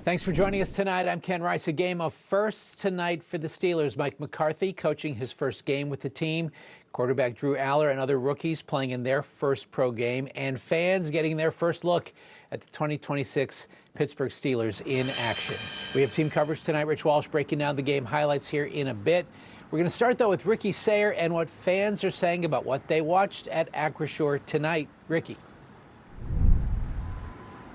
Thanks for joining us tonight. I'm Ken Rice. A game of firsts tonight for the Steelers. Mike McCarthy coaching his first game with the team. Quarterback Drew Allar and other rookies playing in their first pro game. And fans getting their first look at the 2026 Pittsburgh Steelers in action. We have team coverage tonight. Rich Walsh breaking down the game highlights here in a bit. We're going to start, though, with Ricky Sayer and what fans are saying about what they watched at Acrisure tonight. Ricky.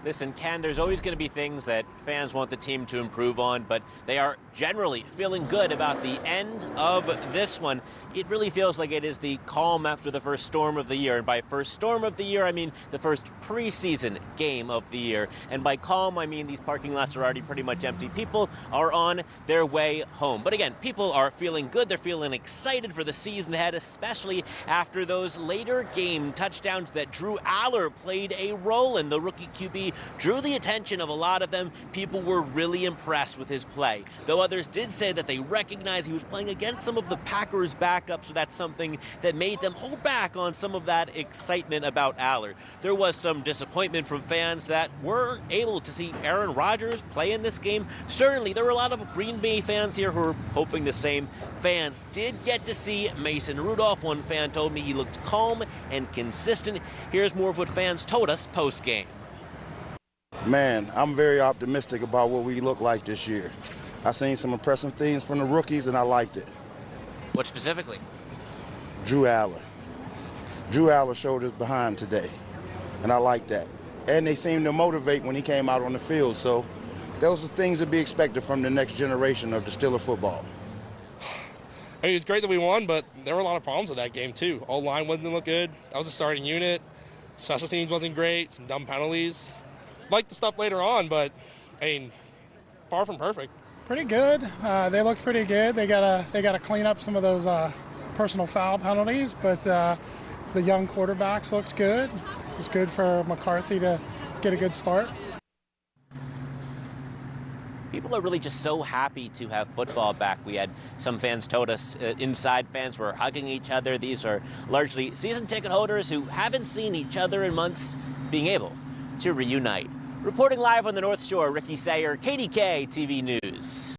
Listen, Ken, there's always going to be things that fans want the team to improve on, but they are generally feeling good about the end of this one. It really feels like it is the calm after the first storm of the year. And by first storm of the year, I mean the first preseason game of the year. And by calm, I mean these parking lots are already pretty much empty. People are on their way home. But again, people are feeling good. They're feeling excited for the season ahead, especially after those later game touchdowns that Drew Allar played a role in. The rookie QB drew the attention of a lot of them. People were really impressed with his play, though others did say that they recognized he was playing against some of the Packers' backups, so that's something that made them hold back on some of that excitement about Allar. There was some disappointment from fans that weren't able to see Aaron Rodgers play in this game. Certainly, there were a lot of Green Bay fans here who were hoping the same. Fans did get to see Mason Rudolph. One fan told me he looked calm and consistent. Here's more of what fans told us post-game. Man, I'm very optimistic about what we look like this year. I seen some impressive things from the rookies, and I liked it. What specifically? Drew Allar. Drew Allar showed us behind today, and I like that. And they seemed to motivate when he came out on the field. So those are things to be expected from the next generation of the Steeler football. I mean, it was great that we won, but there were a lot of problems with that game, too. O-line wasn't look good. That was a starting unit. Special teams wasn't great. Some dumb penalties. Like the stuff later on, but I mean, far from perfect. Pretty good. They look pretty good. They gotta clean up some of those personal foul penalties, but the young quarterbacks looks good. It's good for McCarthy to get a good start. People are really just so happy to have football back. We had some fans told us inside fans were hugging each other. These are largely season ticket holders who haven't seen each other in months being able to reunite. Reporting live on the North Shore, Ricky Sayer, KDKA-TV News.